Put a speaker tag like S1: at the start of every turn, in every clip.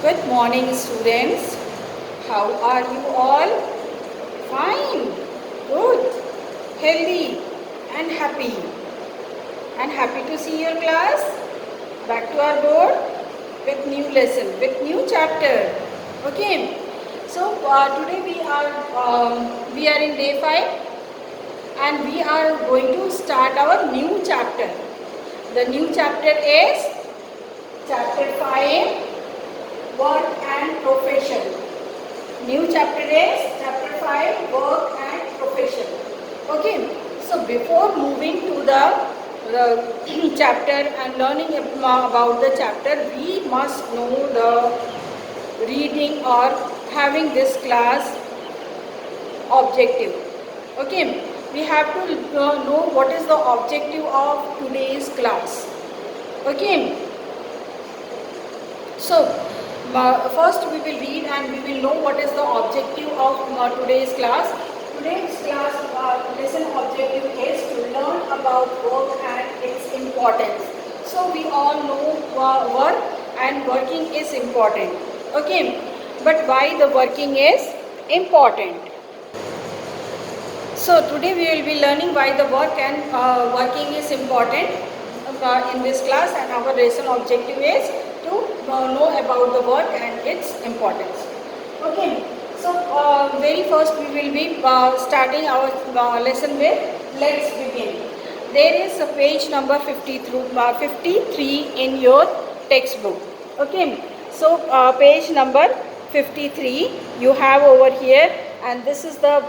S1: Good morning, students. How are you all? Fine, good, healthy, and happy. And happy to see your class. Back to our board with new lesson, with new chapter. Okay. So today we are in day 5, and we are going to start our new chapter. The new chapter is chapter 5. Work and profession. New chapter is chapter 5, work and profession. Okay, so before moving to the chapter and learning about the chapter, we must know the reading or having this class objective. Okay, we have to know what is the objective of today's class. Okay, so first we will read and we will know what is the objective of today's class. Today's class lesson objective is to learn about work and its importance. So we all know work and working is important. Okay, but why the working is important? So today we will be learning why the work and working is important in this class, and our lesson objective is to know about the work and its importance. Okay, so very first we will be starting our lesson with let's begin. There is a page number 53 in your textbook. Okay, so page number 53 you have over here, and this is the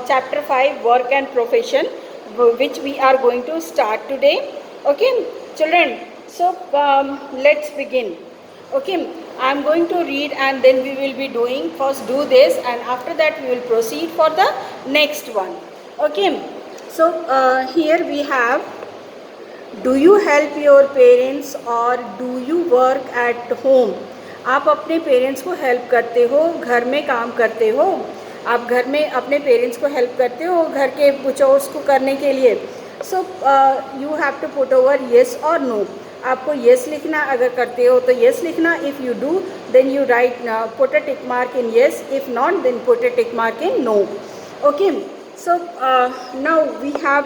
S1: chapter 5, work and profession, which we are going to start today. Okay, children, so let's begin. Okay, I am going to read and then we will be doing, first do this and after that we will proceed for the next one. Okay, so here we have, do you help your parents or do you work at home? आप अपने parents को help करते हो, घर में काम करते हो, आप घर में अपने पेरेंट्स को हेल्प करते हो घर के चोर्स को करने के लिए. So you have to put over yes और नो. आपको येस लिखना, अगर करते हो तो येस लिखना. If you do then you write put a tick mark in yes. If not then put a tick mark in no. Okay, so now we have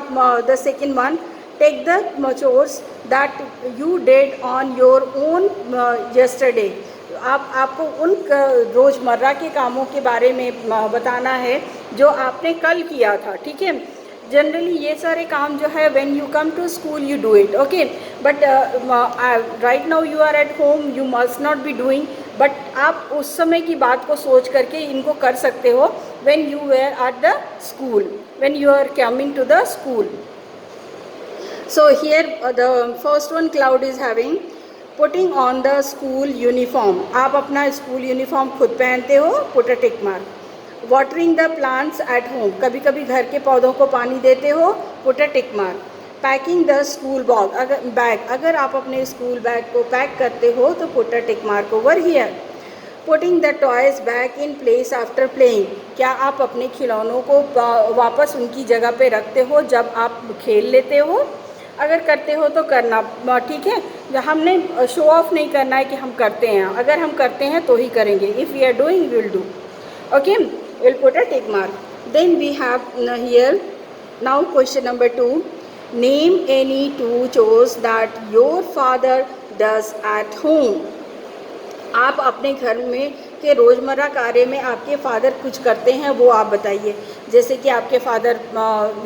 S1: the second one. Take the chores that you did on your own yesterday. आपको उन रोज़मर्रा के कामों के बारे में बताना है जो आपने कल किया था. ठीक है, जनरली ये सारे काम जो है when you come to school you do it. Okay, but right now you are at home, you must not be doing. But आप उस समय की बात को सोच करके इनको कर सकते हो when you were at the school, when you are coming to the school. So here the first one cloud is having putting on the school uniform. आप अपना स्कूल यूनिफॉर्म खुद पहनते हो, put a tick mark. Watering the plants at home, कभी कभी घर के पौधों को पानी देते हो, put a tick mark. Packing the school bag, अगर आप अपने स्कूल बैग को पैक करते हो तो put a tick mark over here. Putting the toys back in place after playing, क्या आप अपने खिलौनों को वापस उनकी जगह पे रखते हो जब आप खेल लेते हो? अगर करते हो तो करना, ठीक है. हमने शो ऑफ नहीं करना है कि हम करते हैं, अगर हम करते हैं तो ही करेंगे. If we are doing will do. Okay, we'll put a tick mark. Then we have here now question number 2. Name any 2 chores that your father does at home. आप अपने घर में के रोज़मर्रा कार्य में आपके फादर कुछ करते हैं वो आप बताइए. जैसे कि आपके father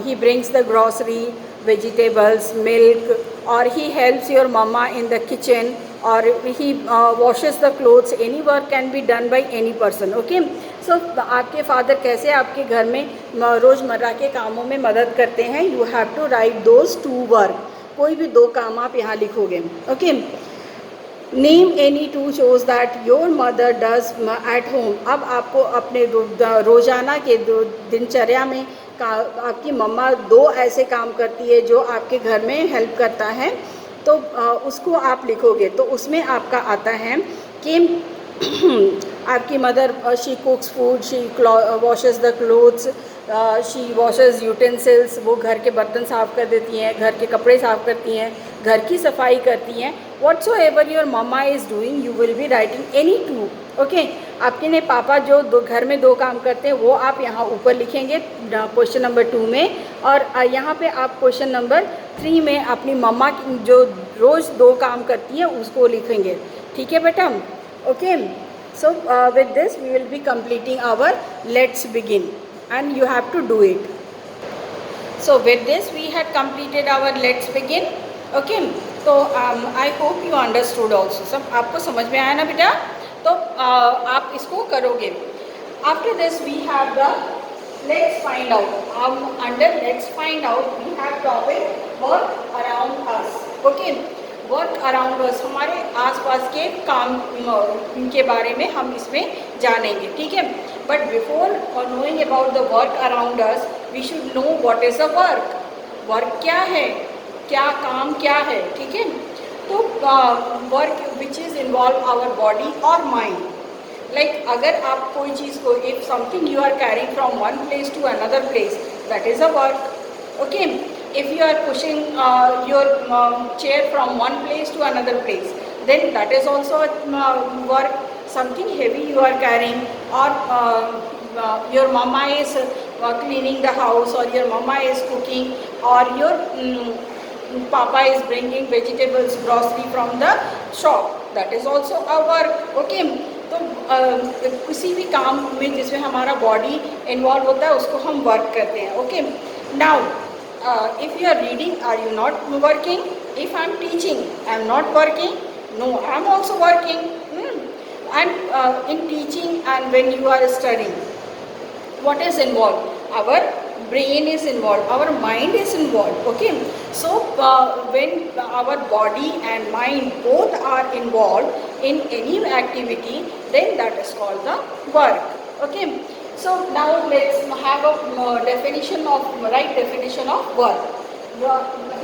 S1: he brings the grocery, vegetables, milk, और he helps your mamma in the kitchen, और he washes the clothes. Any work can be done by any person. Okay, so आपके फादर कैसे आपके घर में रोज़मर्रा के कामों में मदद करते हैं. You have to write those 2 work. कोई भी 2 काम आप यहाँ लिखोगे. Okay, name any 2 chores that your mother does at home. अब आपको अपने रोज़ाना के दिनचर्या में आपकी मम्मा 2 ऐसे काम करती है जो आपके घर में हेल्प करता है, तो उसको आप लिखोगे. तो उसमें आपका आता है कि आपकी mother she कुक्स food, she washes the clothes, she washes utensils, वो घर के बर्तन साफ़ कर देती हैं, घर के कपड़े साफ़ करती हैं. घर की सफाई करती हैं, whatsoever your mama is doing, you will be writing any two. Okay, आपके ने पापा जो घर में 2 काम करते हैं वो आप यहाँ ऊपर लिखेंगे क्वेश्चन नंबर 2 में, और यहाँ पे आप क्वेश्चन नंबर 3 में अपनी मम्मा जो रोज़ 2 काम करती है उसको लिखेंगे. ठीक है बेटा? Okay, so with this we will be completing our let's begin and you have to do it. So with this we had completed our let's begin. Okay, so I hope you understood also. सब आपको समझ में आया ना बेटा? तो आप इसको करोगे. After this we have the let's find out. Under let's find out we have topic work around us. Okay, work around अस, हमारे आसपास के काम के बारे में हम इसमें जानेंगे. ठीक है, but before knowing about the work around us we should know what is a work. Work क्या है, क्या काम क्या है. ठीक है, तो work which is involve our body और माइंड. लाइक अगर आप कोई चीज़ को, if something you are carrying from one place to another place, that is a work. Okay, if you are pushing your chair from one place to another place, then that is also work. Something heavy you are carrying, or your mama is cleaning the house, or your mama is cooking, or your papa is bringing vegetables, grocery from the shop, that is also a work. Okay, तो किसी भी काम में जिसमें हमारा body involve होता है उसको हम वर्क करते हैं. Okay, now if you are reading, are you not working? If I am teaching, I am not working? No, I am also working. And in teaching and when you are studying, what is involved? Our brain is involved, our mind is involved. Okay, so when our body and mind both are involved in any activity, then that is called the work. Okay, so now let's have a definition of right definition of work.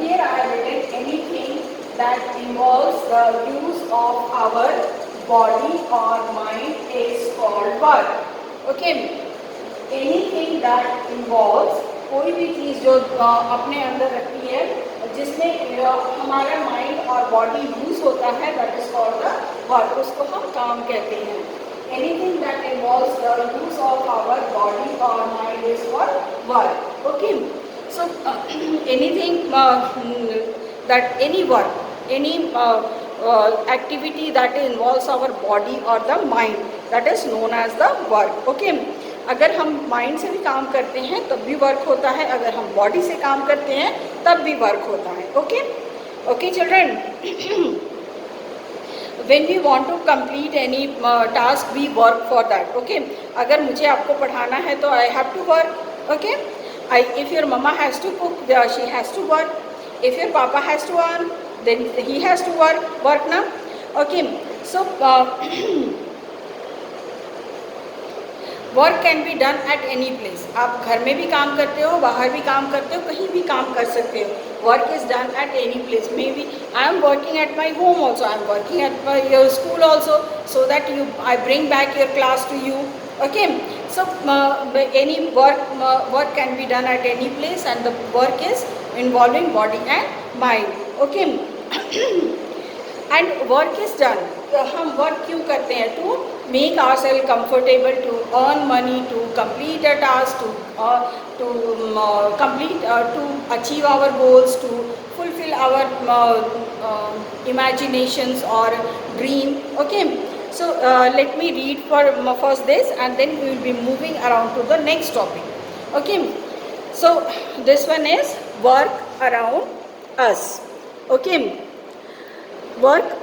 S1: Here I have written anything that involves the use of our body or mind is called work. Okay, anything that involves, कोई भी चीज़ जो अपने अंदर रखती है जिसमें हमारा mind और बॉडी यूज होता है, that is called the work. उसको हम काम कहते हैं. Anything that involves the use of our body or mind is called work. Okay, so anything that any work, any activity that involves our body or the mind, that is known as the work. Okay, अगर हम mind से भी काम करते हैं तब भी work होता है, अगर हम बॉडी से काम करते हैं तब भी वर्क होता है. Okay, okay children, when we want to complete any task we work for that. Okay, अगर मुझे आपको पढ़ाना है तो I have to work. Okay, if your mama has to cook, she has to work. If your papa has to earn, then he has to work ना. Okay, so work can be done at any place. आप घर में भी काम करते हो, बाहर भी काम करते हो, कहीं भी काम कर सकते हो. Work is done at any place. Maybe I am working at my home also, I am working at my your school also, so that you I bring back your class to you. Okay, so any work can be done at any place and the work is involving body and mind. Okay, and work is done. हम work क्यों करते हैं? To make ourselves comfortable, to earn money, to complete a task, to achieve our goals, to fulfill our imaginations or dream. Okay, so let me read for first this and then we will be moving around to the next topic. Okay, so this one is work around us. Okay, work,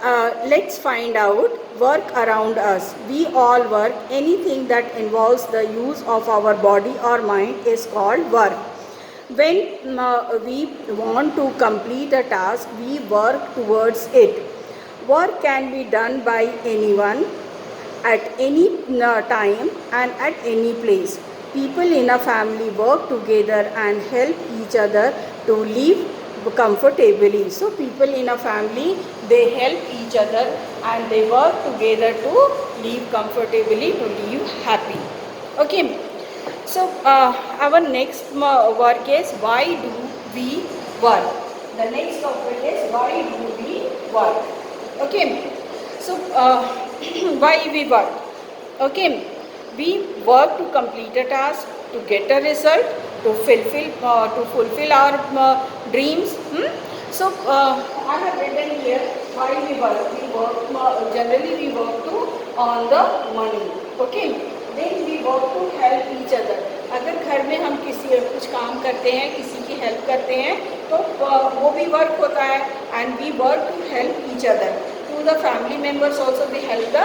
S1: let's find out work around us. We all work. Anything that involves the use of our body or mind is called work. When we want to complete a task, we work towards it. Work can be done by anyone at any time and at any place. People in a family work together and help each other to live comfortably. So people in a family, they help each other and they work together to live comfortably, to live happy. Okay, so our next work is why do we work. The next topic is why do we work? Okay. So why we work? Okay. We work to complete a task, to get a result, to fulfill our dreams. So I have written here why we work. We work generally we work to earn the money. Okay. Then we work to help each other. अगर घर में हम किसी कुछ काम करते हैं, किसी की हेल्प करते हैं, तो वो भी वर्क होता है. And we work to help each other. To the family members also we help the